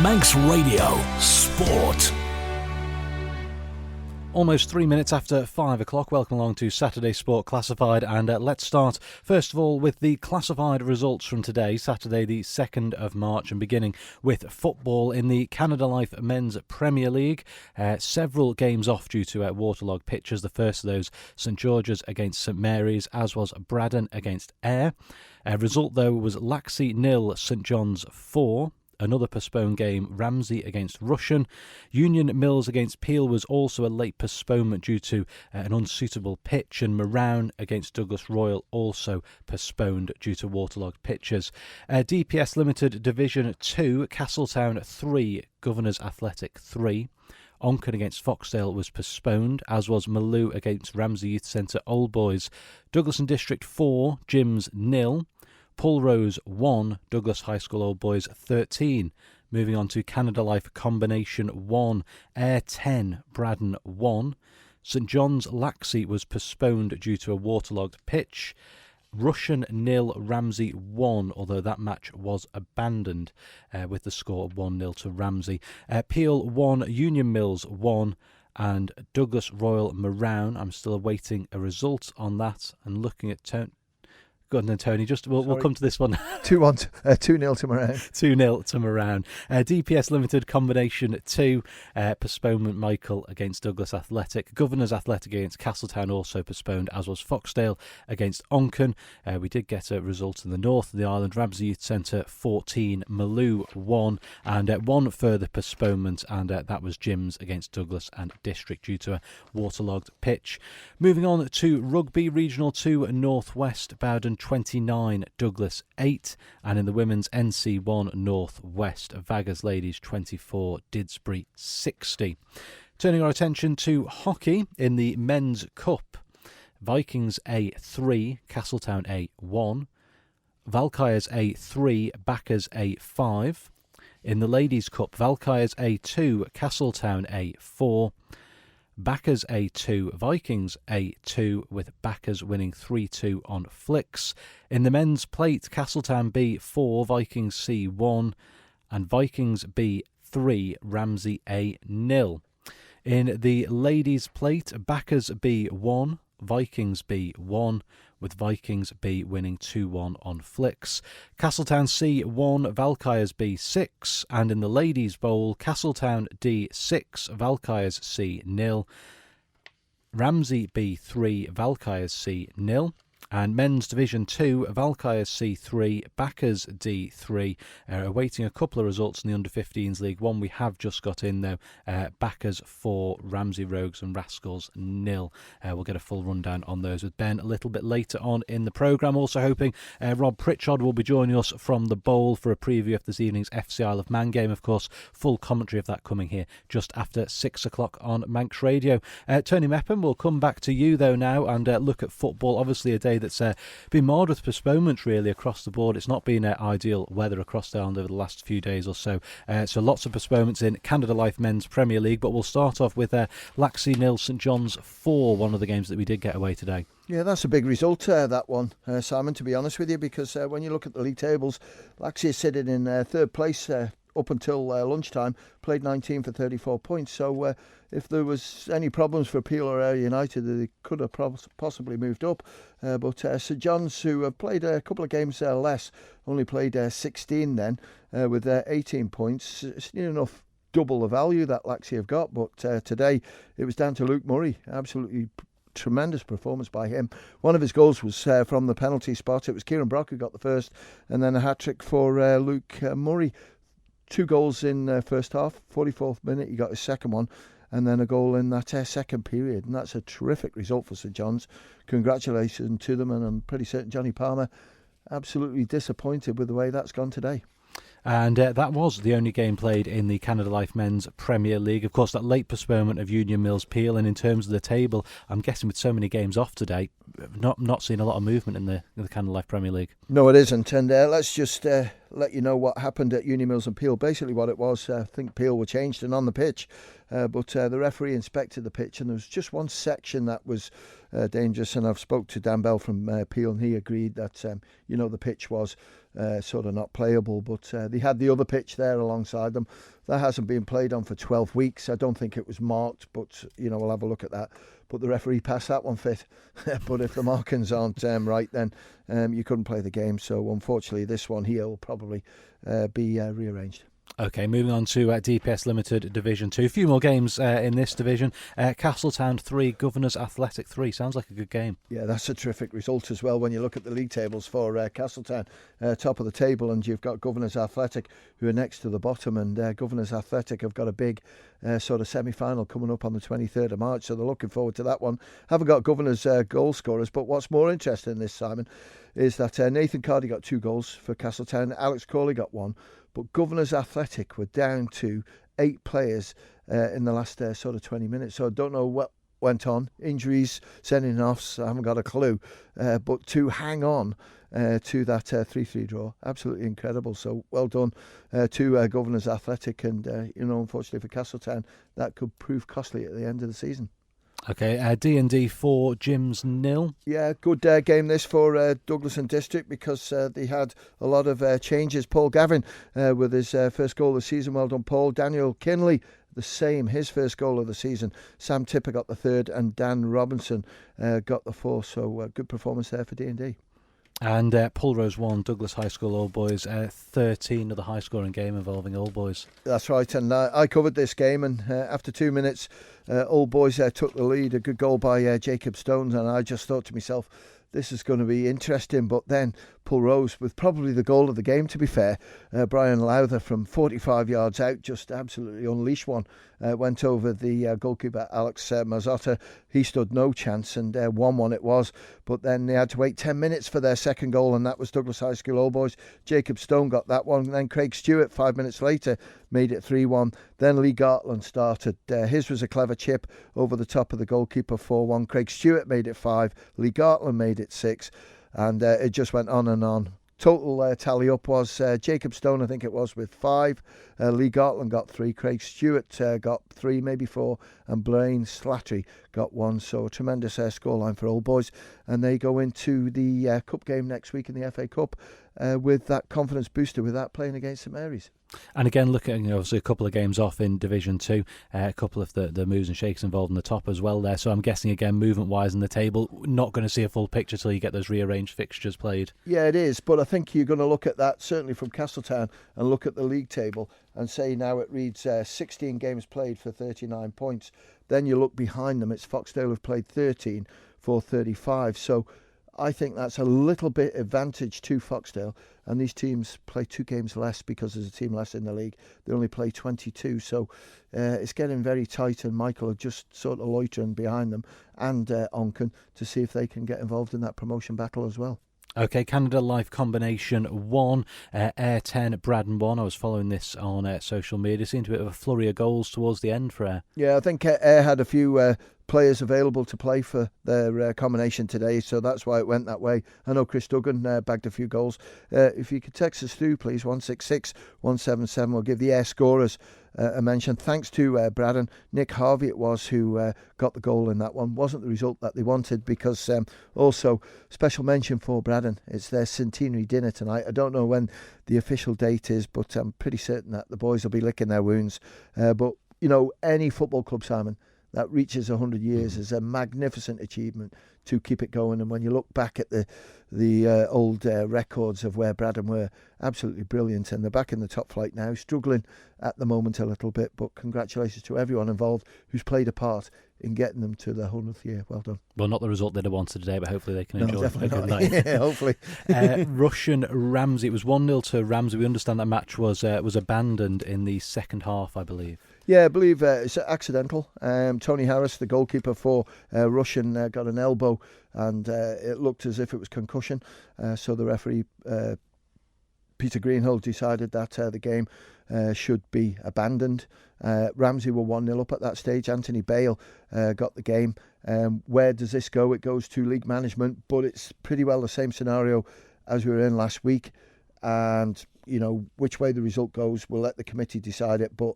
Manx Radio Sport. Almost 3 minutes after 5 o'clock. Welcome along to Saturday Sport Classified, and let's start first of all with the classified results from today, Saturday the 2nd of March, and beginning with football in the Canada Life Men's Premier League. Several games off due to waterlogged pitches. The first of those, St George's against St Mary's, as was Braddon against Ayr. Result though was Laxey 0, St John's 4. Another postponed game, Ramsey against Rushen. Union Mills against Peel was also a late postponement due to an unsuitable pitch, and Marown against Douglas Royal also postponed due to waterlogged pitches. DPS Limited Division 2, Castletown 3, Governors Athletic 3. Onchan against Foxdale was postponed, as was Maloo against Ramsey Youth Centre Old Boys. Douglas and District 4, Gyms 0. Pulrose 1, Douglas High School Old Boys 13. Moving on to Canada Life Combination 1, Ayr 10, Braddon 1. St John's Laxey was postponed due to a waterlogged pitch. Rushen 0, Ramsey 1, although that match was abandoned with the score of 1-0 to Ramsey. Peel 1, Union Mills 1. And Douglas Royal Marown. I'm still awaiting a result on that and looking at Go on then, Tony. We'll come to this one. 2-0 to Marown. 2-0 to Marown. DPS Limited Combination 2. Postponement Michael against Douglas Athletic. Governors Athletic against Castletown also postponed, as was Foxdale against Onchan. We did get a result in the north of the island. Ramsey Youth Centre 14, Maloo 1. And one further postponement, and that was Gyms against Douglas and District due to a waterlogged pitch. Moving on to Rugby Regional 2, North West, Bowden 29, Douglas 8, and in the women's NC1 North West, Vaggers Ladies 24, Didsbury 60. Turning our attention to hockey in the Men's Cup, Vikings A3, Castletown A1, Valkyries A3, Backers A5. In the Ladies' Cup, Valkyries A2, Castletown A4, Backers A2, Vikings A2, with Backers winning 3-2 on Flicks. In the Men's Plate, Castletown B4, Vikings C1, and Vikings B3, Ramsey A0. In the Ladies' Plate, Backers B1, Vikings B1, with Vikings B winning 2-1 on Flicks. Castletown C1, Valkyries B6, and in the Ladies' Bowl, Castletown D6, Valkyries C0, Ramsey B3, Valkyries C0. And Men's Division 2, Valkyries C3, Backers D3, awaiting a couple of results in the Under-15s League. One we have just got in, though, Backers 4, Ramsey Rogues and Rascals 0. We'll get a full rundown on those with Ben a little bit later on in the programme. Also hoping Rob Pritchard will be joining us from the Bowl for a preview of this evening's FC Isle of Man game. Of course, full commentary of that coming here just after 6 o'clock on Manx Radio. Tony Mepham, we'll come back to you, though, now and look at football. Obviously, a day that's been marred with postponements really across the board. It's not been ideal weather across the island over the last few days or so. So lots of postponements in Canada Life Men's Premier League. But we'll start off with Laxey 0, St John's 4, one of the games that we did get away today. Yeah, that's a big result, that one, Simon, to be honest with you, because when you look at the league tables, Laxey is sitting in third place up until lunchtime, played 19 for 34 points. So if there was any problems for Peel or Ayr United, they could have possibly moved up. But St John's, who have played a couple of games less, only played 16 then, with 18 points. It's near enough double the value that Laxey have got. But today it was down to Luke Murray. Absolutely tremendous performance by him. One of his goals was from the penalty spot. It was Kieran Brock who got the first, and then a hat-trick for Luke Murray. 2 goals in first half, 44th minute he got his second one, and then a goal in that second period, and that's a terrific result for St John's. Congratulations to them, and I'm pretty certain Johnny Palmer absolutely disappointed with the way that's gone today. And that was the only game played in the Canada Life Men's Premier League. Of course, that late postponement of Union Mills Peel, and in terms of the table, I'm guessing with so many games off today, not seeing a lot of movement in the Canada Life Premier League. No, it isn't. And let's let you know what happened at Uni Mills and Peel. Basically what it was, I think Peel were changed and on the pitch, but the referee inspected the pitch, and there was just one section that was dangerous, and I've spoke to Dan Bell from Peel, and he agreed that the pitch was sort of not playable, but they had the other pitch there alongside them. That hasn't been played on for 12 weeks. I don't think it was marked, but we'll have a look at that. But the referee passed that one fit. But if the markings aren't right, then you couldn't play the game. So unfortunately, this one here will probably be rearranged. Okay, moving on to DPS Limited Division 2. A few more games in this division. Castletown 3, Governors Athletic 3. Sounds like a good game. Yeah, that's a terrific result as well when you look at the league tables for Castletown. Top of the table, and you've got Governors Athletic who are next to the bottom, and Governors Athletic have got a big sort of semi-final coming up on the 23rd of March, so they're looking forward to that one. Haven't got Governors goal scorers, but what's more interesting in this, Simon, is that Nathan Cardy got 2 goals for Castletown. Alex Crawley got 1. But Governors Athletic were down to 8 players in the last sort of 20 minutes. So I don't know what went on. Injuries, sending offs, I haven't got a clue. But to hang on to that 3-3 draw, absolutely incredible. So well done to Governors Athletic. And, unfortunately for Castletown, that could prove costly at the end of the season. Okay, D&D 4, Gyms 0. Yeah, good game this for Douglas and District, because they had a lot of changes. Paul Gavin with his first goal of the season. Well done, Paul. Daniel Kinley, the same, his first goal of the season. Sam Tipper got the 3rd, and Dan Robinson got the 4th. So good performance there for D&D. And Pulrose 1, Douglas High School Old Boys 13, another high-scoring game involving Old Boys. That's right, and I covered this game, and after 2 minutes, Old Boys took the lead. A good goal by Jacob Stones, and I just thought to myself, this is going to be interesting. But then Pulrose, with probably the goal of the game, to be fair, Brian Lowther from 45 yards out just absolutely unleashed one. Went over the goalkeeper Alex Mazzotta. He stood no chance, and 1-1 it was. But then they had to wait 10 minutes for their second goal, and that was Douglas High School Old Boys. Jacob Stone got that one, and then Craig Stewart 5 minutes later made it 3-1. Then Lee Gartland started. His was a clever chip over the top of the goalkeeper, 4-1. Craig Stewart made it 5. Lee Gartland made it 6. And it just went on and on. Total tally up was Jacob Stone, I think it was, with 5. Lee Gartland got 3. Craig Stewart got 3, maybe 4. And Blaine Slattery got 1. So a tremendous scoreline for Old Boys. And they go into the Cup game next week in the FA Cup with that confidence booster with that playing against St Mary's. And again, looking obviously a couple of games off in Division 2, a couple of the moves and shakes involved in the top as well there. So I'm guessing, again, movement-wise in the table, not going to see a full picture till you get those rearranged fixtures played. Yeah, it is. But I think you're going to look at that, certainly from Castletown, and look at the league table and say now it reads 16 games played for 39 points. Then you look behind them, it's Foxdale who've played 13 for 35. So I think that's a little bit advantage to Foxdale, and these teams play 2 games less because there's a team less in the league. They only play 22, so it's getting very tight, and Michael are just sort of loitering behind them and Onken to see if they can get involved in that promotion battle as well. Okay, Canada Life Combination 1, Ayr 10, Braddon 1. I was following this on social media. Seemed a bit of a flurry of goals towards the end for Ayr. Yeah, I think Ayr had a few players available to play for their combination today, so that's why it went that way. I know Chris Duggan bagged a few goals. If you could text us through, please, 166 177. We'll give the Ayr scorers a mention. Thanks to Braddon. Nick Harvey it was who got the goal in that one. Wasn't the result that they wanted, because also special mention for Braddon. It's their centenary dinner tonight. I don't know when the official date is, but I'm pretty certain that the boys will be licking their wounds. But, any football club, Simon, that reaches 100 years is a magnificent achievement to keep it going. And when you look back at the old records of where Braddon were, absolutely brilliant. And they're back in the top flight now, struggling at the moment a little bit. But congratulations to everyone involved who's played a part in getting them to the 100th year. Well done. Well, not the result they'd have wanted today, but hopefully they can enjoy a good night. Yeah, hopefully. Russian Ramsey. It was 1-0 to Ramsey. We understand that match was abandoned in the second half, I believe. Yeah, I believe it's accidental. Tony Harris, the goalkeeper for Russian, got an elbow, and it looked as if it was concussion. So the referee, Peter Greenhill, decided that the game should be abandoned. Ramsey were 1-0 up at that stage. Anthony Bale got the game. Where does this go? It goes to league management, but it's pretty well the same scenario as we were in last week. And which way the result goes, we'll let the committee decide it. But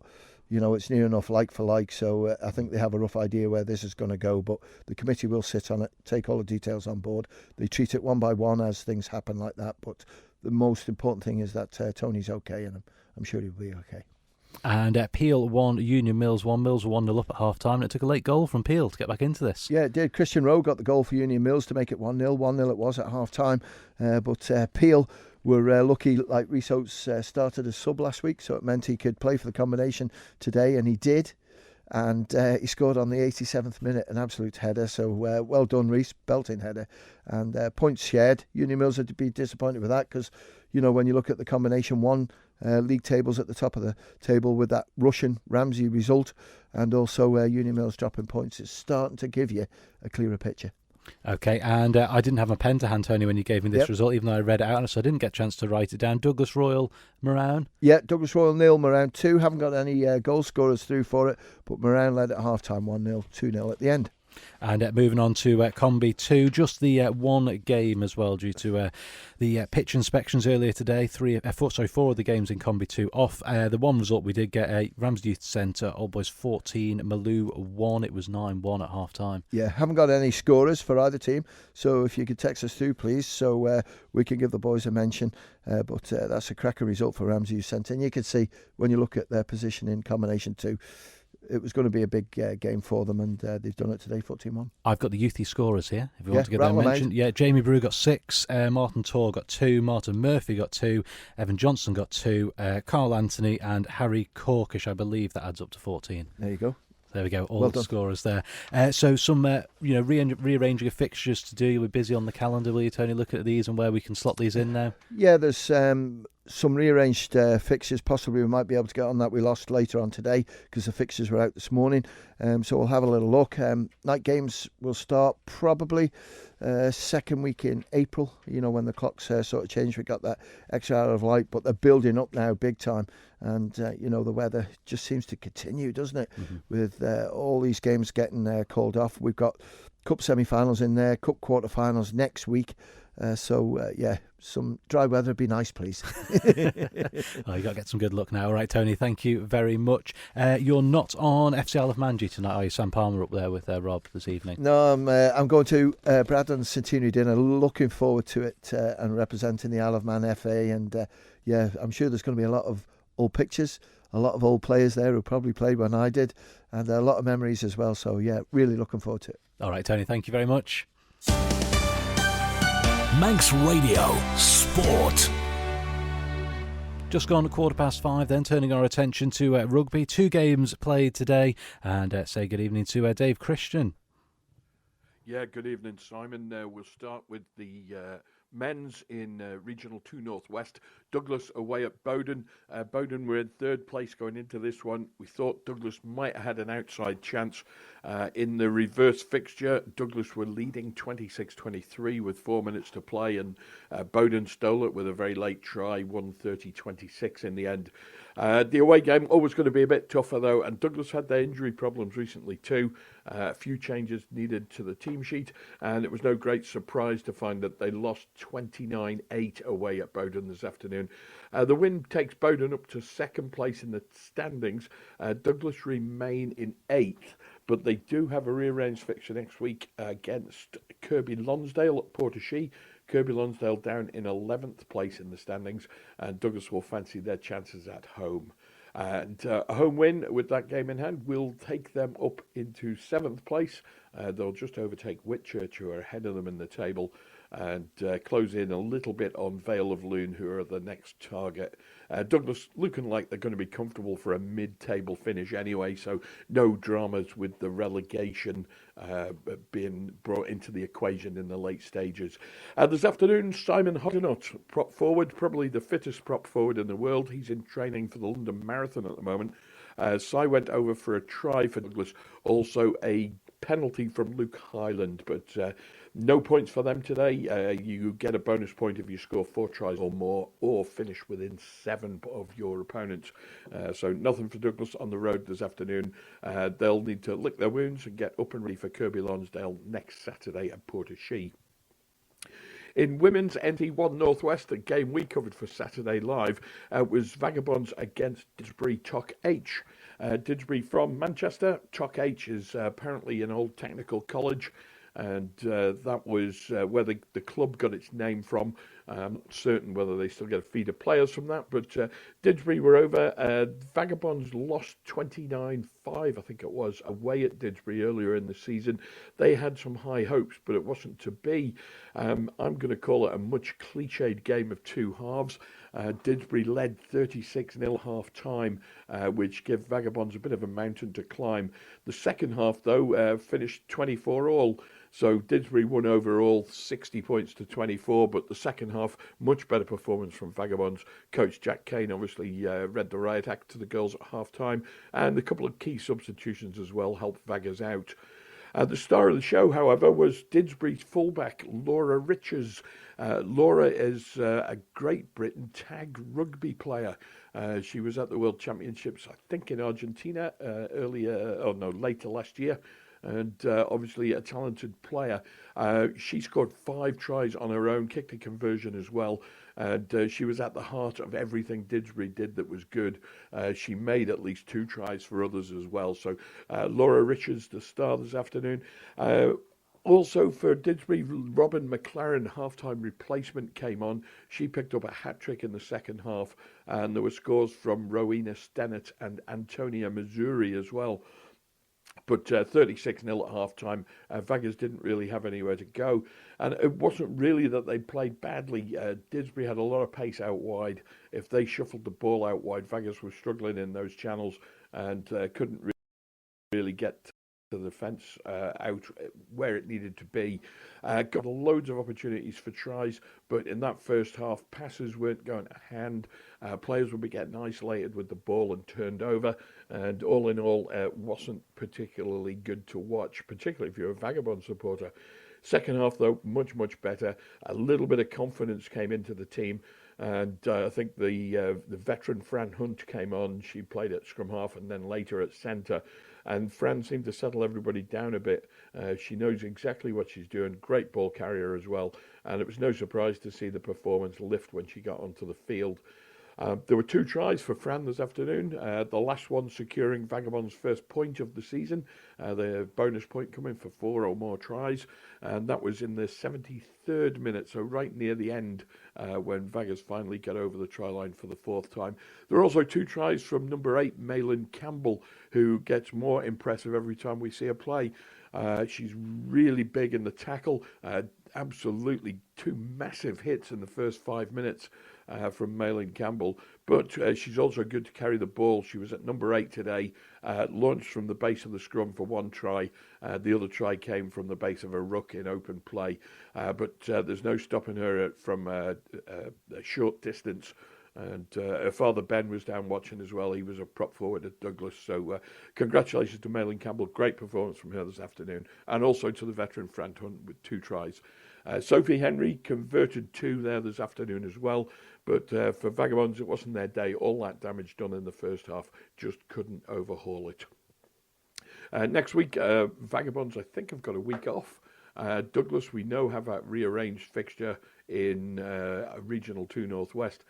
it's near enough like for like, so I think they have a rough idea where this is going to go. But the committee will sit on it, take all the details on board. They treat it one by one as things happen like that. But the most important thing is that Tony's okay, and I'm sure he'll be okay. And Peel 1, Union Mills 1. Mills were 1-0 up at half-time, and it took a late goal from Peel to get back into this. Yeah, it did. Christian Rowe got the goal for Union Mills to make it 1-0. 1-0 it was at half-time. But Peel were lucky, like Rhys Oates started as sub last week, so it meant he could play for the combination today, and he did. And he scored on the 87th minute, an absolute header. So well done, Rhys, belting header. And points shared. Union Mills would be disappointed with that because, when you look at the combination one, league tables at the top of the table with that Russian Ramsey result, and also Union Mills dropping points, it's starting to give you a clearer picture. Okay, and I didn't have my pen to hand, Tony, when you gave me this result, even though I read it out, so I didn't get a chance to write it down. Douglas Royal, Moran? Yeah, Douglas Royal 0, Moran 2. Haven't got any goal scorers through for it, but Moran led at half-time 1-0, 2-0 at the end. And moving on to Comby 2, just the one game as well due to the pitch inspections earlier today. 4 of the games in Comby 2 off. The one result we did get, Ramsey Youth Centre, Old Boys 14, Maloo 1. It was 9-1 at half time. Yeah, haven't got any scorers for either team, so if you could text us through, please, so we can give the boys a mention. But that's a cracker result for Ramsey Youth Centre. And you can see when you look at their position in combination 2, it was going to be a big game for them, and they've done it today, 14-1. I've got the youthy scorers here, if you want to get them mentioned. Yeah, Jamie Brew got 6, Martin Torr got 2, Martin Murphy got 2, Evan Johnson got 2, Carl Anthony and Harry Corkish, I believe that adds up to 14. There you go. There we go, all the scorers there. So some rearranging of fixtures to do. You'll be busy on the calendar, will you, Tony, looking at these and where we can slot these in now? Yeah, there's some rearranged fixtures. Possibly we might be able to get on that we lost later on today because the fixtures were out this morning. So we'll have a little look. Night games will start probably second week in April, when the clocks sort of change. We got that extra hour of light, but they're building up now big time. And, the weather just seems to continue, doesn't it? Mm-hmm. With all these games getting called off. We've got Cup semi-finals in there, Cup quarter-finals next week. Some dry weather would be nice, please. You got to get some good luck now. All right, Tony, thank you very much. You're not on FC Isle of Manji tonight, are you? Sam Palmer up there with Rob this evening? No, I'm going to Bradland's Centenary dinner. Looking forward to it and representing the Isle of Man FA. And I'm sure there's going to be a lot of old pictures, a lot of old players there who probably played when I did, and a lot of memories as well. So, really looking forward to it. All right, Tony, thank you very much. Manx Radio Sport. Just gone at 5:15, then turning our attention to rugby. 2 games played today, and say good evening to Dave Christian. Yeah, good evening, Simon. We'll start with the men's in Regional 2 Northwest. Douglas away at Bowden. Bowden were in 3rd place going into this one. We thought Douglas might have had an outside chance in the reverse fixture. Douglas were leading 26-23 with 4 minutes to play, and Bowden stole it with a very late try, 1:30-26 in the end. The away game always going to be a bit tougher though, and Douglas had their injury problems recently too. A few changes needed to the team sheet, and it was no great surprise to find that they lost 29-8 away at Bowden this afternoon. The win takes Bowden up to 2nd place in the standings. Douglas remain in 8th, but they do have a rearranged fixture next week against Kirby Lonsdale at Portashee. Kirby Lonsdale down in 11th place in the standings, and Douglas will fancy their chances at home. And a home win with that game in hand will take them up into 7th place. They'll just overtake Whitchurch, who are ahead of them in the table, and close in a little bit on Vale of Loon, who are the next target. Douglas looking like they're going to be comfortable for a mid-table finish anyway, so no dramas with the relegation being brought into the equation in the late stages. This afternoon, Simon Hodgenott, prop forward, probably the fittest prop forward in the world. He's in training for the London Marathon at the moment. Si went over for a try for Douglas, also a penalty from Luke Highland, but no points for them today. You get a bonus point if you score 4 tries or more, or finish within 7 of your opponents. So nothing for Douglas on the road this afternoon. They'll need to lick their wounds and get up and ready for Kirby Lonsdale next Saturday at Portashee. In women's NT1 Northwest, the game we covered for Saturday Live was Vagabonds against Didsbury Toc H. Didsbury from Manchester. Toc H is apparently an old technical college, and that was where the club got its name from. I'm not certain whether they still get a feed of players from that, but Didsbury were over. Vagabonds lost 29-5, I think it was, away at Didsbury earlier in the season. They had some high hopes, but it wasn't to be. I'm going to call it a much cliched game of two halves. Didsbury led 36-0 half-time, which gave Vagabonds a bit of a mountain to climb. The second half, though, finished 24-all. So Didsbury won overall 60 points to 24, but the second half, much better performance from Vagabonds. Coach Jack Kane obviously read the riot act to the girls at half-time, and a couple of key substitutions as well helped Vaggers out. The star of the show, however, was Didsbury's fullback, Laura Riches. Laura is a Great Britain tag rugby player. She was at the World Championships, I think, in Argentina later last year. And obviously a talented player. She scored 5 tries on her own, kicked a conversion as well. And she was at the heart of everything Didsbury did that was good. She made at least 2 tries for others as well. So Laura Richards, the star this afternoon. Also for Didsbury, Robin McLaren, half-time replacement, came on. She picked up a hat-trick in the second half. And there were scores from Rowena Stennett and Antonia Missouri as well. But 36-0 at half-time, Vaggers didn't really have anywhere to go. And it wasn't really that they played badly. Didsbury had a lot of pace out wide. If they shuffled the ball out wide, Vaggers were struggling in those channels and couldn't really get to the defence out where it needed to be. Got loads of opportunities for tries, but in that first half, passes weren't going to hand. Players would be getting isolated with the ball and turned over, and all in all, wasn't particularly good to watch, particularly if you're a Vagabond supporter. Second half, though, much better. A little bit of confidence came into the team. And I think the veteran Fran Hunt came on. She played at scrum half and then later at centre. And Fran seemed to settle everybody down a bit. She knows exactly what she's doing. Great ball carrier as well. And it was no surprise to see the performance lift when she got onto the field. There were 2 tries for Fran this afternoon. The last one securing Vagabond's first point of the season. The bonus point coming for 4 or more tries. And that was in the 73rd minute, so right near the end when Vaggers finally got over the try line for the 4th time. There are also 2 tries from number 8, Malin Campbell, who gets more impressive every time we see her play. She's really big in the tackle. Absolutely 2 massive hits in the first 5 minutes from Malin Campbell. But she's also good to carry the ball. She was at number 8 today, launched from the base of the scrum for 1 try. The other try came from the base of a ruck in open play. But there's no stopping her from a short distance. And her father Ben was down watching as well. He was a prop forward at Douglas. So congratulations to Malin Campbell. Great performance from her this afternoon. And also to the veteran Fran Hunt with 2 tries. Sophie Henry converted 2 there this afternoon as well. But for Vagabonds, it wasn't their day. All that damage done in the first half, just couldn't overhaul it. Next week, Vagabonds, I think, have got a week off. Douglas, we know, have a rearranged fixture in Regional 2 Northwest.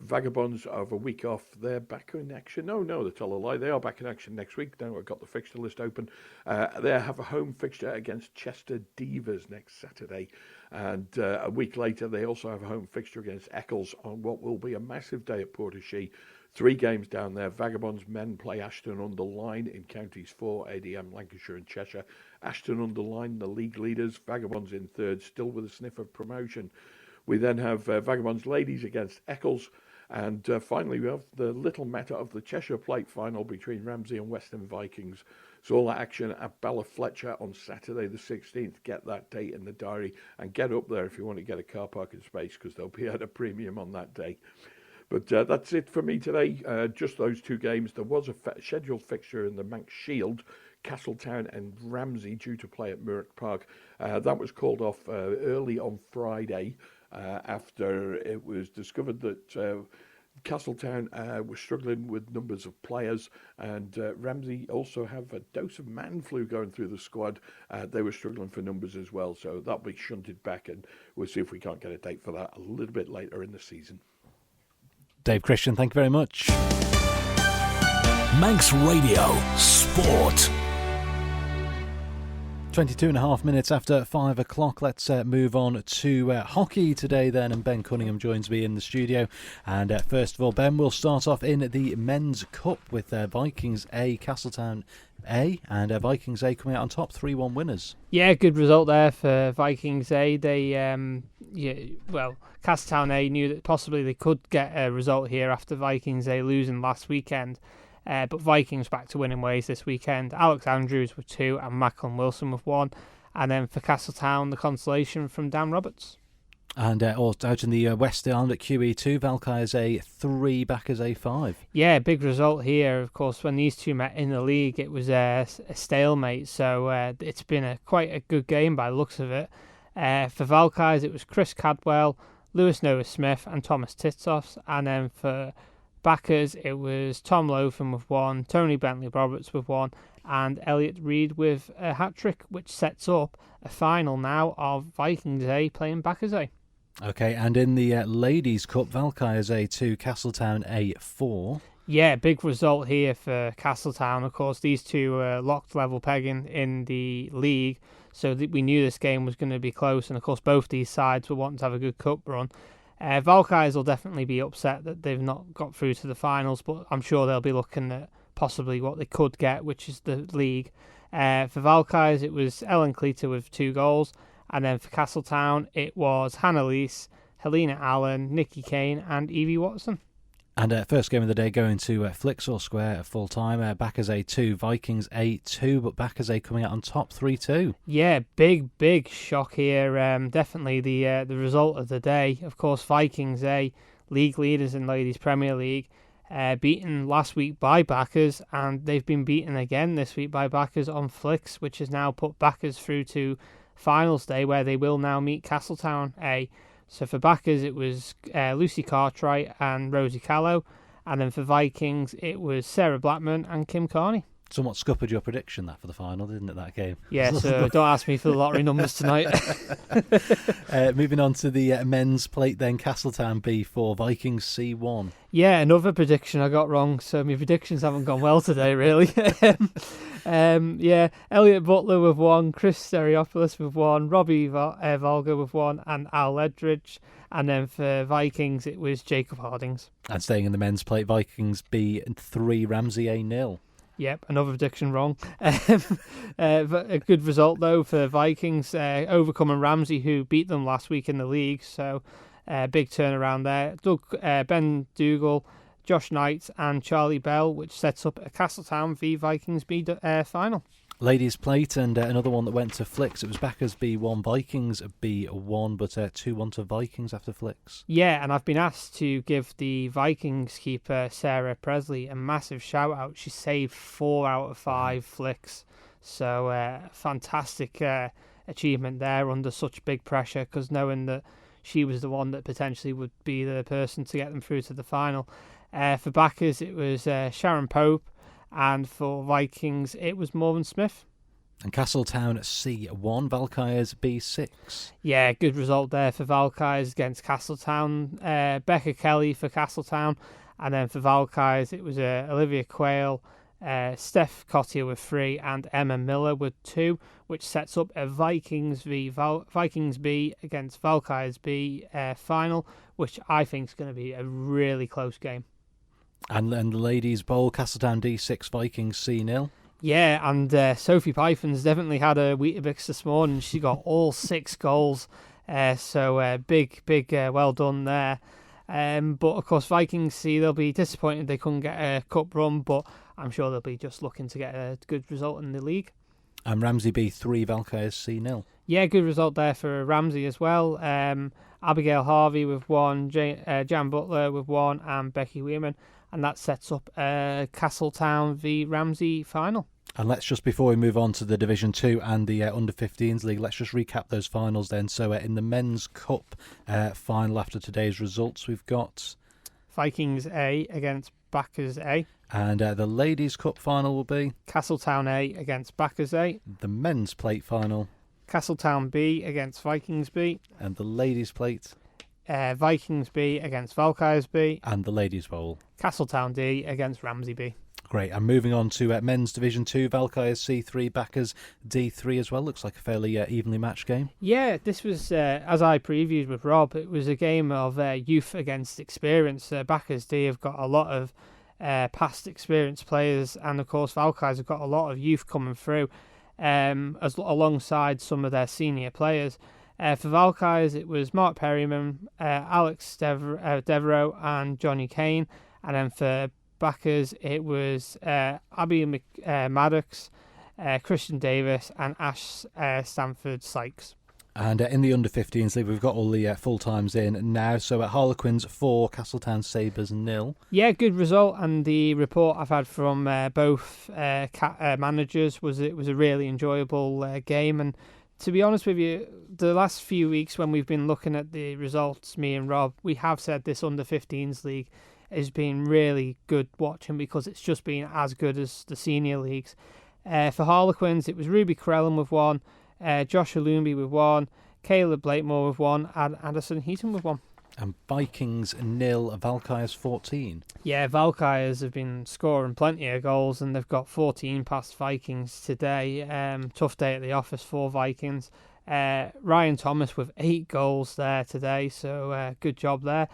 Vagabonds have a week off. They're back in action. No, they tell a lie. They are back in action next week. Now I've got the fixture list open. They have a home fixture against Chester Divas next Saturday. And a week later, they also have a home fixture against Eccles on what will be a massive day at Portishead. 3 games down there. Vagabonds men play Ashton-under-Lyne in counties 4, ADM, Lancashire and Cheshire. Ashton-under-Lyne, the league leaders. Vagabonds in 3rd, still with a sniff of promotion. We then have Vagabonds ladies against Eccles. And finally, we have the little matter of the Cheshire Plate final between Ramsey and Western Vikings. So all that action at Ballafletcher on Saturday the 16th. Get that date in the diary and get up there if you want to get a car parking space, because they'll be at a premium on that day. But that's it for me today. Just those 2 games. There was a scheduled fixture in the Manx Shield, Castletown and Ramsey due to play at Muirk Park. That was called off early on Friday after it was discovered that Castletown were struggling with numbers of players, and Ramsey also have a dose of man flu going through the squad. They were struggling for numbers as well, so that'll be shunted back, and we'll see if we can't get a date for that a little bit later in the season. Dave Christian, thank you very much. Manx Radio Sport. 22 and a half minutes after 5 o'clock. Let's move on to hockey today then, and Ben Cunningham joins me in the studio. And first of all, Ben, we'll start off in the Men's Cup with Vikings A, Castletown A, and Vikings A coming out on top, 3-1 winners. Yeah, good result there for Vikings A. They, Castletown A knew that possibly they could get a result here after Vikings A losing last weekend. But Vikings back to winning ways this weekend. Alex Andrews with 2 and Macklin Wilson with 1. And then for Castletown, the consolation from Dan Roberts. And out in the West Island at QE2, Valkyries A 3, Backers A 5. Yeah, big result here. Of course, when these two met in the league, it was a stalemate. So it's been quite a good game by the looks of it. For Valkyries, it was Chris Cadwell, Lewis Noah Smith and Thomas Titsoffs. And then for Backers, it was Tom Lotham with 1, Tony Bentley Roberts with 1, and Elliot Reid with a hat-trick, which sets up a final now of Vikings A playing Backers A. Okay, and in the Ladies' Cup, Valkyries A 2, Castletown A 4. Yeah, big result here for Castletown. Of course, these two locked level pegging in the league, so we knew this game was going to be close, and of course both these sides were wanting to have a good cup run. Valkyries will definitely be upset that they've not got through to the finals, but I'm sure they'll be looking at possibly what they could get, which is the league. For Valkyries, it was Ellen Cleater with 2 goals, and then for Castletown, it was Hannah Lees, Helena Allen, Nikki Kane, and Evie Watson. And first game of the day going to Flixor Square at full time. Backers A 2, Vikings A 2, but Backers A coming out on top 3-2. Yeah, big shock here. Definitely the result of the day. Of course, Vikings A, league leaders in Ladies Premier League, beaten last week by Backers, and they've been beaten again this week by Backers on Flix, which has now put Backers through to finals day, where they will now meet Castletown A. So for Backers, it was Lucy Cartwright and Rosie Callow. And then for Vikings, it was Sarah Blackman and Kim Carney. Somewhat scuppered your prediction that for the final, didn't it, that game? Yeah, so don't ask me for the lottery numbers tonight. Moving on to the men's plate then, Castletown B4, Vikings C1. Yeah, another prediction I got wrong, so my predictions haven't gone well today, really. Elliot Butler with 1, Chris Stereopoulos with 1, Robbie Volga with 1, and Al Ledridge. And then for Vikings, it was Jacob Hardings. And staying in the men's plate, Vikings B3, Ramsey A 0. Yep, another prediction wrong. A good result, though, for Vikings, overcoming Ramsey, who beat them last week in the league. So, big turnaround there. Ben Dougal, Josh Knight and Charlie Bell, which sets up a Castletown v Vikings B final. Ladies' plate, and another one that went to Flix. It was Backers B1, Vikings B1, but 2-1 to Vikings after Flix. Yeah, and I've been asked to give the Vikings keeper Sarah Presley a massive shout out. She saved 4 out of 5 flicks, so fantastic achievement there under such big pressure, because knowing that she was the one that potentially would be the person to get them through to the final. For Backers, it was Sharon Pope. And for Vikings, it was Morven Smith. And Castletown C1, Valkyries B6. Yeah, good result there for Valkyries against Castletown. Becca Kelly for Castletown. And then for Valkyries, it was Olivia Quayle, Steph Cottier with 3, and Emma Miller with 2, which sets up a Vikings B against Valkyries B final, which I think is going to be a really close game. And the ladies' bowl, Castletown D6, Vikings C0. Yeah, and Sophie Python's definitely had a Weetabix this morning. She got all 6 goals. So big, well done there. But of course, Vikings C, they'll be disappointed they couldn't get a cup run, but I'm sure they'll be just looking to get a good result in the league. And Ramsey B3, Valkyries C0. Yeah, good result there for Ramsey as well. Abigail Harvey with 1, Jan Butler with 1, and Becky Weirman. And that sets up a Castletown v Ramsey final. And let's just, before we move on to the Division 2 and the Under-15s League, let's just recap those finals then. So in the Men's Cup final after today's results, we've got Vikings A against Backers A. And the Ladies' Cup final will be Castletown A against Backers A. the Men's Plate final. Castletown B against Vikings B. And the Ladies' Plate. Vikings B against Valkyries B. And the Ladies' Bowl. Castletown D against Ramsey B. Great. And moving on to Men's Division 2, Valkyries C3, Backers D3 as well. Looks like a fairly evenly matched game. Yeah, this was, as I previewed with Rob, it was a game of youth against experience. Backers D have got a lot of past experienced players, and of course Valkyries have got a lot of youth coming through alongside some of their senior players. For Valkyries, it was Mark Perryman, Alex Devereaux and Johnny Kane. And then for Backers, it was Abby Maddox, Christian Davis and Ash Stanford Sykes. And in the under-15s league, we've got all the full-times in now. So at Harlequins 4, Castletown Sabres 0. Yeah, good result. And the report I've had from both managers was it was a really enjoyable game. And to be honest with you, the last few weeks when we've been looking at the results, me and Rob, we have said this under-15s league has been really good watching because it's just been as good as the senior leagues. For Harlequins, it was Ruby Corellan with 1, Josh Alumbi with 1, Caleb Blakemore with 1, and Anderson Heaton with 1. And Vikings 0, Valkyries 14. Yeah, Valkyries have been scoring plenty of goals and they've got 14 past Vikings today. Tough day at the office for Vikings. Ryan Thomas with 8 goals there today, so good job there.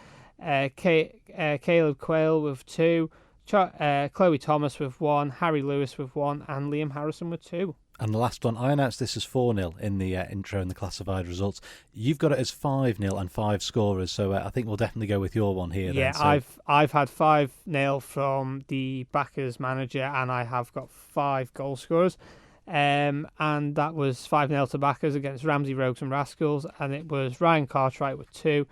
Caleb Quayle with 2, Chloe Thomas with 1, Harry Lewis with 1, and Liam Harrison with 2. And the last one, I announced this as 4-0 in the intro and the classified results. You've got it as 5-0 and 5 scorers, so I think we'll definitely go with your one here. Yeah, then, so. I've had 5-0 from the Backers manager, and I have got 5 goal scorers. And that was 5-0 to Backers against Ramsey Rogues and Rascals, and it was Ryan Cartwright with 2,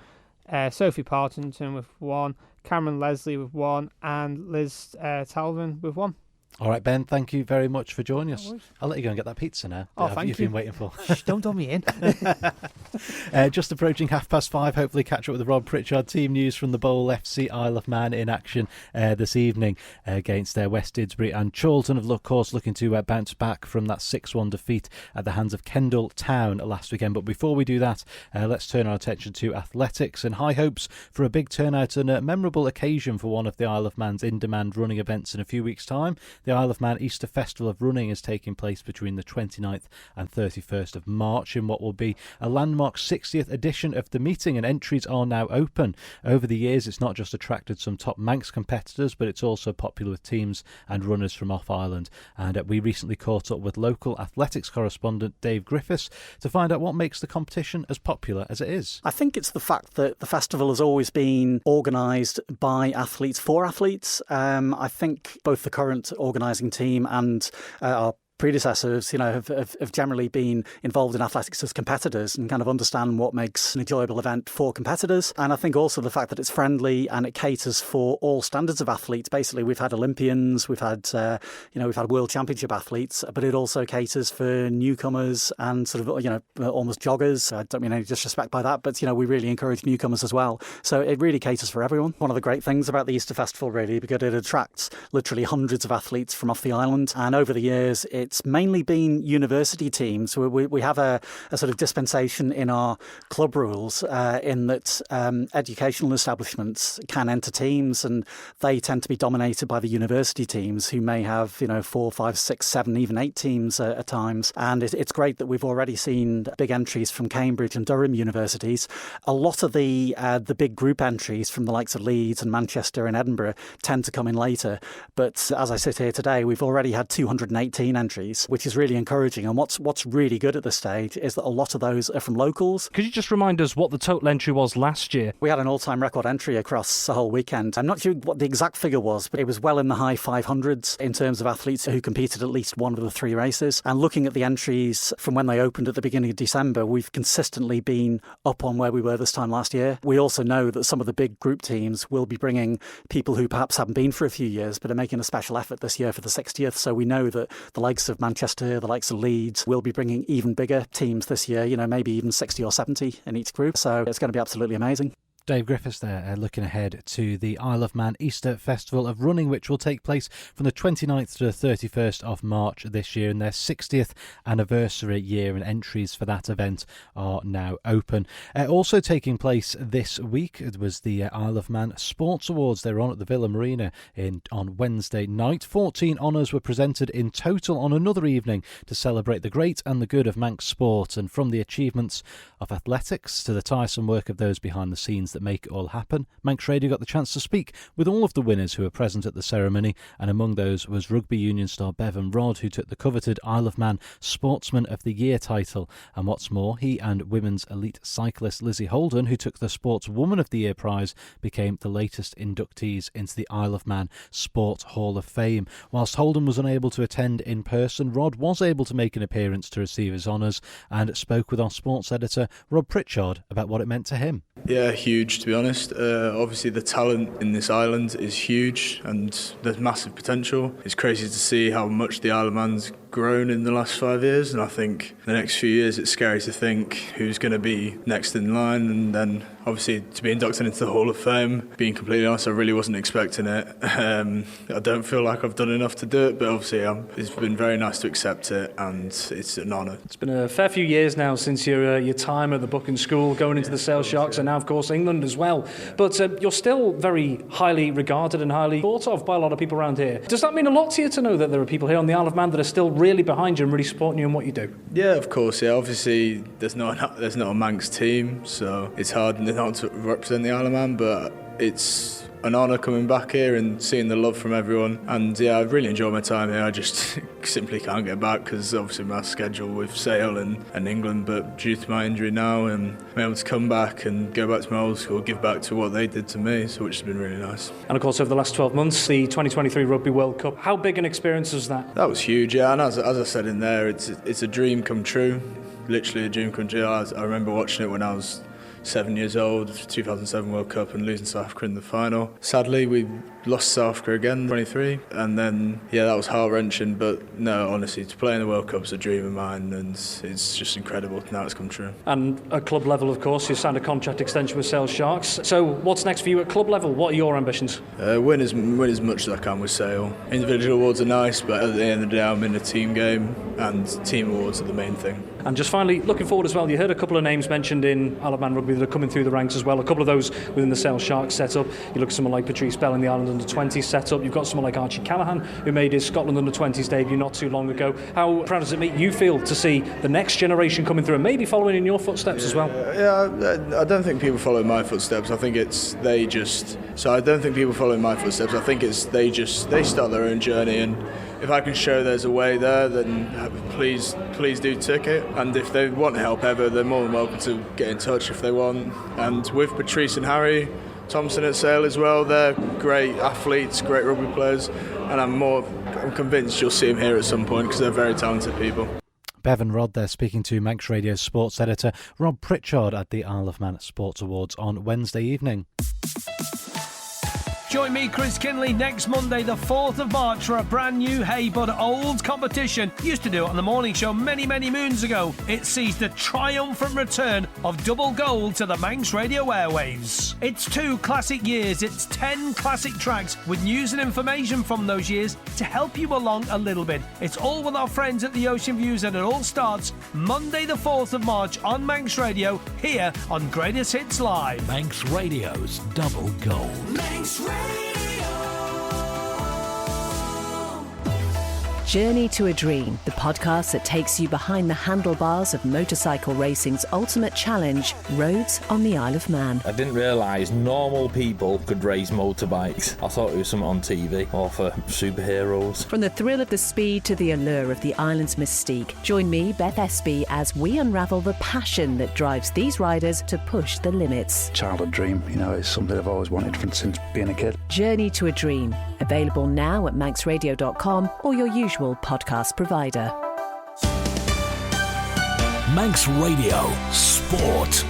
Sophie Partington with 1, Cameron Leslie with 1, and Liz Talvin with 1. All right, Ben, thank you very much for joining us. I'll let you go and get that pizza now. Oh, thank you. You've been waiting for. Shh, don't dumb me in. Just approaching 5:30. Hopefully catch up with the Rob Pritchard. Team news from the Bowl FC Isle of Man in action this evening against West Didsbury and Chorlton. Of course, looking to bounce back from that 6-1 defeat at the hands of Kendal Town last weekend. But before we do that, let's turn our attention to athletics and high hopes for a big turnout and a memorable occasion for one of the Isle of Man's in-demand running events in a few weeks' time. The Isle of Man Easter Festival of Running is taking place between the 29th and 31st of March in what will be a landmark 60th edition of the meeting, and entries are now open. Over the years, it's not just attracted some top Manx competitors, but it's also popular with teams and runners from off-island. And we recently caught up with local athletics correspondent Dave Griffiths to find out what makes the competition as popular as it is. I think it's the fact that the festival has always been organised by athletes for athletes. I think both the current organising team and our predecessors, have generally been involved in athletics as competitors and kind of understand what makes an enjoyable event for competitors. And I think also the fact that it's friendly and it caters for all standards of athletes. Basically, we've had Olympians, we've had World Championship athletes, but it also caters for newcomers and sort of, almost joggers. I don't mean any disrespect by that, but, we really encourage newcomers as well. So it really caters for everyone. One of the great things about the Easter Festival, really, because it attracts literally hundreds of athletes from off the island. And over the years, it's mainly been university teams. We have a sort of dispensation in our club rules in that educational establishments can enter teams, and they tend to be dominated by the university teams who may have 4, 5, 6, 7, even 8 teams at times. And it's great that we've already seen big entries from Cambridge and Durham universities. A lot of the big group entries from the likes of Leeds and Manchester and Edinburgh tend to come in later. But as I sit here today, we've already had 218 entries, which is really encouraging. And what's really good at this stage is that a lot of those are from locals. Could you just remind us what the total entry was last year? We had an all-time record entry across the whole weekend. I'm not sure what the exact figure was, but it was well in the high 500s in terms of athletes who competed at least one of the 3 races. And looking at the entries from when they opened at the beginning of December, we've consistently been up on where we were this time last year. We also know that some of the big group teams will be bringing people who perhaps haven't been for a few years, but are making a special effort this year for the 60th. So we know that the likes of Manchester, the likes of Leeds will be bringing even bigger teams this year, maybe even 60 or 70 in each group. So it's going to be absolutely amazing. Dave Griffiths there, looking ahead to the Isle of Man Easter Festival of Running, which will take place from the 29th to the 31st of March this year, in their 60th anniversary year, and entries for that event are now open. Also taking place this week, it was the Isle of Man Sports Awards. They're on at the Villa Marina on Wednesday night. 14 honours were presented in total on another evening to celebrate the great and the good of Manx sport, and from the achievements of athletics to the tiresome work of those behind the scenes that make it all happen, Manx Radio got the chance to speak with all of the winners who were present at the ceremony, and among those was rugby union star Bevan Rodd, who took the coveted Isle of Man Sportsman of the Year title. And what's more, he and women's elite cyclist Lizzie Holden, who took the Sportswoman of the Year prize, became the latest inductees into the Isle of Man Sport Hall of Fame. Whilst Holden was unable to attend in person, Rodd was able to make an appearance to receive his honours and spoke with our sports editor Rob Pritchard about what it meant to him. Yeah, huge, to be honest. Obviously the talent in this island is huge and there's massive potential. It's crazy to see how much the Isle of Man's grown in the last 5 years, and I think the next few years it's scary to think who's going to be next in line, and then obviously to be inducted into the Hall of Fame. Being completely honest, I really wasn't expecting it. I don't feel like I've done enough to do it, but obviously it's been very nice to accept it, and it's an honour. It's been a fair few years now since your time at the Buchan School, going into the Sale Sharks, and now of course England as well. But you're still very highly regarded and highly thought of by a lot of people around here. Does that mean a lot to you to know that there are people here on the Isle of Man that are still really behind you and really supporting you in what you do? Yeah, of course. Yeah, obviously there's not a Manx team, so it's hard not to represent the Isle of Man, but it's an honour coming back here and seeing the love from everyone. And yeah, I really enjoyed my time here. I just simply can't get back because obviously my schedule with Sale and England, but due to my injury now, and I'm able to come back and go back to my old school, give back to what they did to me, so which has been really nice. And of course over the last 12 months, the 2023 Rugby World Cup, how big an experience was that? That was huge, yeah, and as I said in there, it's a dream come true, literally a dream come true. I remember watching it when I was 7 years old, 2007 World Cup, and losing South Africa in the final. Sadly, we lost South Africa again, 23, and then, yeah, that was heart-wrenching, but no, honestly, to play in the World Cup is a dream of mine, and it's just incredible. Now it's come true. And at club level, of course, you signed a contract extension with Sale Sharks. So what's next for you at club level? What are your ambitions? Win as much as I can with Sale. Individual awards are nice, but at the end of the day, I'm in a team game, and team awards are the main thing. And just finally, looking forward as well, you heard a couple of names mentioned in Isle of Man Rugby that are coming through the ranks as well. A couple of those within the Sale Sharks setup. You look at someone like Patrice Bell in the Ireland Under-20s setup. You've got someone like Archie Callaghan, who made his Scotland Under-20s debut not too long ago. How proud does it make you feel to see the next generation coming through and maybe following in your footsteps as well? Yeah, I don't think people follow my footsteps. I think it's they just... So I don't think people follow my footsteps. I think it's they start their own journey, and if I can show there's a way there, then please do tick it. And if they want help ever, they're more than welcome to get in touch if they want. And with Patrice and Harry Thompson at Sale as well, they're great athletes, great rugby players, and I'm convinced you'll see them here at some point because they're very talented people. Bevan Rodd there, speaking to Manx Radio's sports editor Rob Pritchard at the Isle of Man Sports Awards on Wednesday evening. Join me, Chris Kinley, next Monday, the 4th of March, for a brand new Hey But Old competition. Used to do it on the morning show many moons ago. It sees the triumphant return of double gold to the Manx Radio airwaves. It's 2 classic years, it's 10 classic tracks with news and information from those years to help you along a little bit. It's all with our friends at the Ocean Views, and it all starts Monday the 4th of March on Manx Radio, here on Greatest Hits Live. Manx Radio's Double Gold. Manx Radio. Journey to a Dream, the podcast that takes you behind the handlebars of motorcycle racing's ultimate challenge, Roads on the Isle of Man. I didn't realise normal people could race motorbikes. I thought it was something on TV or for superheroes. From the thrill of the speed to the allure of the island's mystique, join me, Beth Espy, as we unravel the passion that drives these riders to push the limits. Childhood dream, it's something I've always wanted since being a kid. Journey to a Dream, available now at manxradio.com or your usual podcast provider. Manx Radio Sport.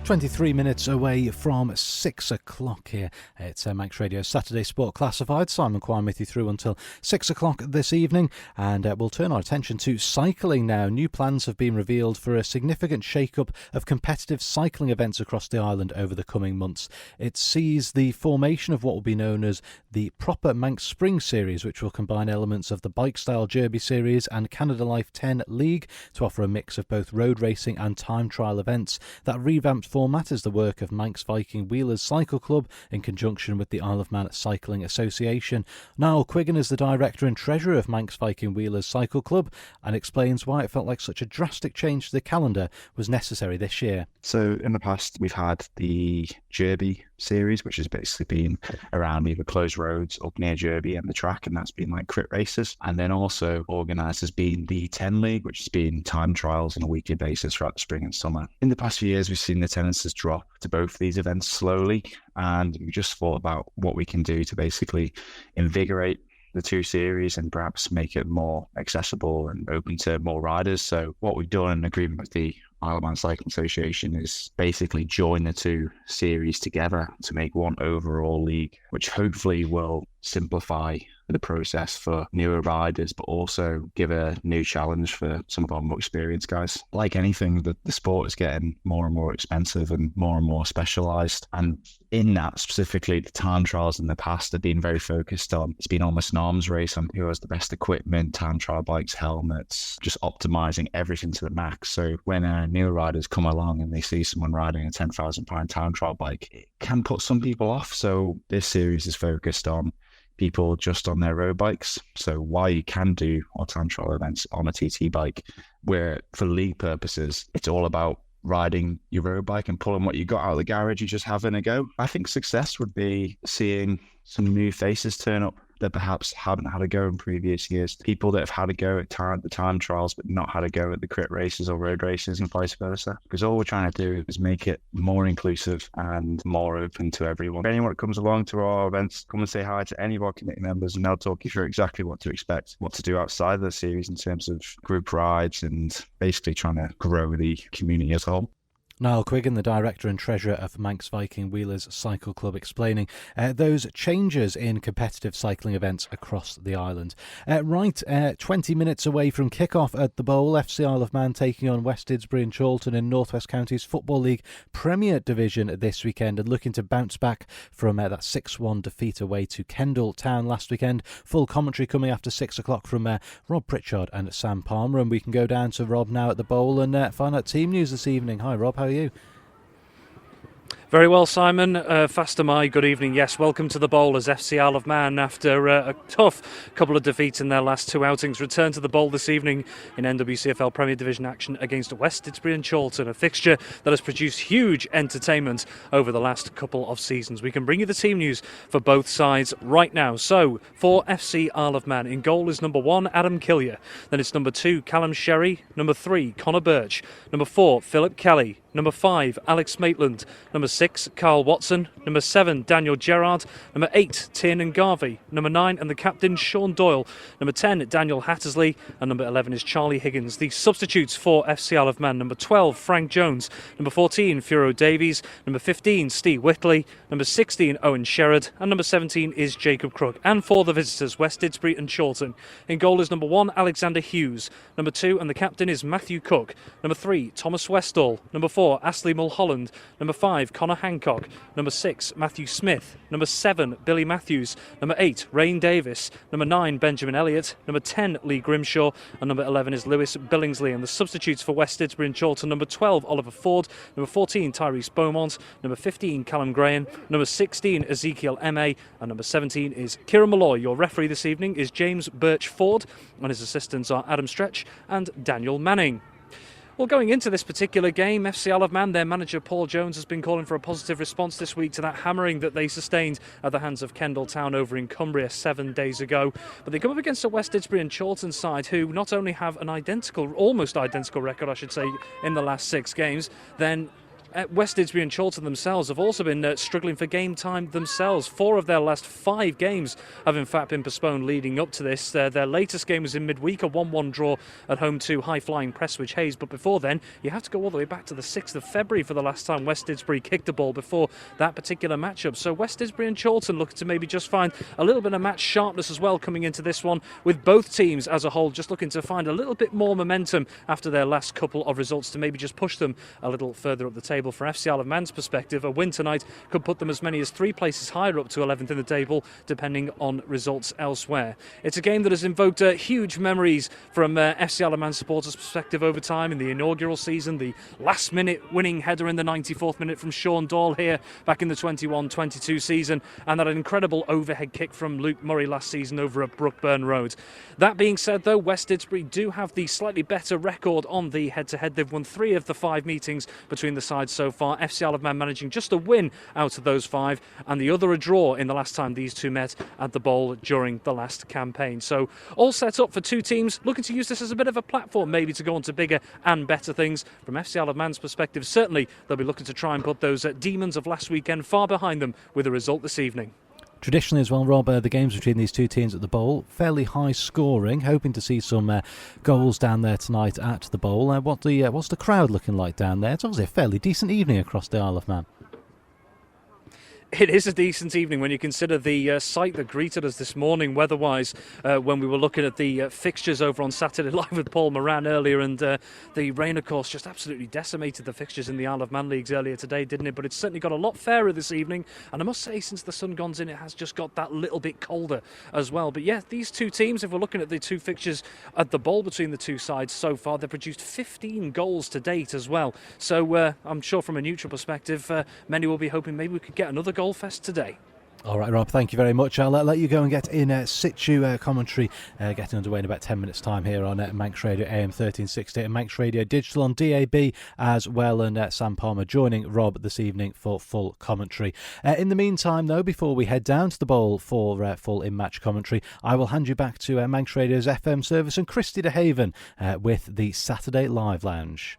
23 minutes away from 6 o'clock here. It's Manx Radio Saturday Sport Classified. Simon Quine with you through until 6 o'clock this evening. And we'll turn our attention to cycling now. New plans have been revealed for a significant shake-up of competitive cycling events across the island over the coming months. It sees the formation of what will be known as the proper Manx Spring Series, which will combine elements of the bike-style Derby Series and Canada Life 10 League to offer a mix of both road racing and time trial events. That revamped format is the work of Manx Viking Wheelers Cycle Club in conjunction with the Isle of Man Cycling Association. Niall Quiggin is the director and treasurer of Manx Viking Wheelers Cycle Club and explains why it felt like such a drastic change to the calendar was necessary this year. So in the past, we've had the Derby series, which has basically been around either closed roads up near Derby and the track, and that's been like crit races. And then also organised has been the 10 League, which has been time trials on a weekly basis throughout the spring and summer. In the past few years, we've seen the attendances drop to both of these events slowly, and we just thought about what we can do to basically invigorate the two series and perhaps make it more accessible and open to more riders. So what we've done in agreement with the Isle of Man Cycling Association is basically join the two series together to make one overall league, which hopefully will simplify the process for newer riders, but also give a new challenge for some of our more experienced guys. Like anything, the sport is getting more and more expensive and more specialised. And in that, specifically, the time trials in the past have been very focused on, it's been almost an arms race on who has the best equipment, time trial bikes, helmets, just optimising everything to the max. So when newer riders come along and they see someone riding a £10,000 time trial bike, it can put some people off. So this series is focused on people just on their road bikes. So while you can do our time trial events on a TT bike, where for league purposes, it's all about riding your road bike and pulling what you got out of the garage, you just having a go. I think success would be seeing some new faces turn up that perhaps haven't had a go in previous years. People that have had a go at the time trials but not had a go at the crit races or road races and vice versa. Because all we're trying to do is make it more inclusive and more open to everyone. If anyone that comes along to our events, come and say hi to any of our committee members and they'll talk you through exactly what to expect, what to do outside of the series in terms of group rides and basically trying to grow the community as a whole. Niall Quiggin, the director and treasurer of Manx Viking Wheelers Cycle Club, explaining those changes in competitive cycling events across the island. 20 minutes away from kick-off at the Bowl, FC Isle of Man taking on West Didsbury and Chorlton in North West Counties Football League Premier Division this weekend and looking to bounce back from that 6-1 defeat away to Kendal Town last weekend. Full commentary coming after 6 o'clock from Rob Pritchard and Sam Palmer, and we can go down to Rob now at the Bowl and find out team news this evening. Hi Rob, how are you? Very well, Simon. Faster my good evening. Yes, welcome to the Bowl as FC Isle of Man, after a tough couple of defeats in their last two outings, return to the Bowl this evening in NWCFL Premier Division action against West Didsbury and Chorlton, a fixture that has produced huge entertainment over the last couple of seasons. We can bring you the team news for both sides right now. So, for FC Isle of Man, in goal is number 1, Adam Killier. Then it's number 2, Callum Sherry. Number 3, Connor Birch. Number 4, Philip Kelly. Number 5, Alex Maitland. Number 6, Carl Watson. Number 7, Daniel Gerrard. Number 8, Tiernan Garvey. Number 9, and the captain, Sean Doyle. Number 10, Daniel Hattersley. And number 11 is Charlie Higgins. The substitutes for FC Isle of Man: number 12, Frank Jones. Number 14, Furo Davies. Number 15, Steve Whitley. Number 16, Owen Sherrod. And number 17 is Jacob Crook. And for the visitors, West Didsbury and Chorlton, in goal is number 1, Alexander Hughes. Number 2, and the captain is Matthew Cook. Number 3, Thomas Westall. Number 4, Astley Mulholland. Number 5, Connor Hancock. Number 6, Matthew Smith. Number 7, Billy Matthews. Number 8, Rain Davis. Number 9, Benjamin Elliott. Number 10, Lee Grimshaw. And number 11 is Lewis Billingsley. And the substitutes for West Didsbury and Chorlton: number 12, Oliver Ford. Number 14, Tyrese Beaumont. Number 15, Callum Graham. Number 16, Ezekiel M.A. And number 17 is Kieran Malloy. Your referee this evening is James Birch Ford, and his assistants are Adam Stretch and Daniel Manning. Well, going into this particular game, FC Isle of Man, their manager Paul Jones has been calling for a positive response this week to that hammering that they sustained at the hands of Kendal Town over in Cumbria 7 days ago. But they come up against a West Didsbury and Chorlton side who not only have an almost identical record, I should say, in the last 6 games, then West Didsbury and Chorlton themselves have also been struggling for game time themselves. 4 of their last 5 games have in fact been postponed leading up to this. Their latest game was in midweek, a 1-1 draw at home to high-flying Prestwich Hayes. But before then, you have to go all the way back to the 6th of February for the last time West Didsbury kicked a ball before that particular matchup. So West Didsbury and Chorlton looking to maybe just find a little bit of match sharpness as well coming into this one, with both teams as a whole just looking to find a little bit more momentum after their last couple of results to maybe just push them a little further up the table. For FC Isle of Man's perspective, a win tonight could put them as many as 3 places higher up to 11th in the table, depending on results elsewhere. It's a game that has invoked huge memories from FC Isle of Man supporters' perspective over time. In the inaugural season, the last-minute winning header in the 94th minute from Sean Dahl here back in the 21-22 season, and that incredible overhead kick from Luke Murray last season over at Brookburn Road. That being said, though, West Didsbury do have the slightly better record on the head-to-head. They've won 3 of the 5 meetings between the sides so far. FC Isle of Man managing just a win out of those 5, and the other a draw in the last time these two met at the Bowl during the last campaign. So all set up for 2 teams looking to use this as a bit of a platform maybe to go on to bigger and better things. From FC Isle of Man's perspective, certainly they'll be looking to try and put those demons of last weekend far behind them with a result this evening. Traditionally as well, Rob, the games between these 2 teams at the Bowl, fairly high scoring, hoping to see some goals down there tonight at the Bowl. What's the crowd looking like down there? It's obviously a fairly decent evening across the Isle of Man. It is a decent evening when you consider the sight that greeted us this morning weather-wise when we were looking at the fixtures over on Saturday Live with Paul Moran earlier, and the rain, of course, just absolutely decimated the fixtures in the Isle of Man leagues earlier today, didn't it? But it's certainly got a lot fairer this evening, and I must say, since the sun gone's in, it has just got that little bit colder as well. But yeah, these 2 teams, if we're looking at the 2 fixtures at the Bowl between the 2 sides so far, they've produced 15 goals to date as well. So I'm sure from a neutral perspective, many will be hoping maybe we could get another goal fest today. All right, Rob, thank you very much. I'll let you go and get in situ commentary getting underway in about 10 minutes' time here on Manx Radio AM 1360 and Manx Radio Digital on DAB as well, and Sam Palmer joining Rob this evening for full commentary. In the meantime, though, before we head down to the Bowl for full in-match commentary, I will hand you back to Manx Radio's FM service and Christy de Haven with the Saturday Live Lounge.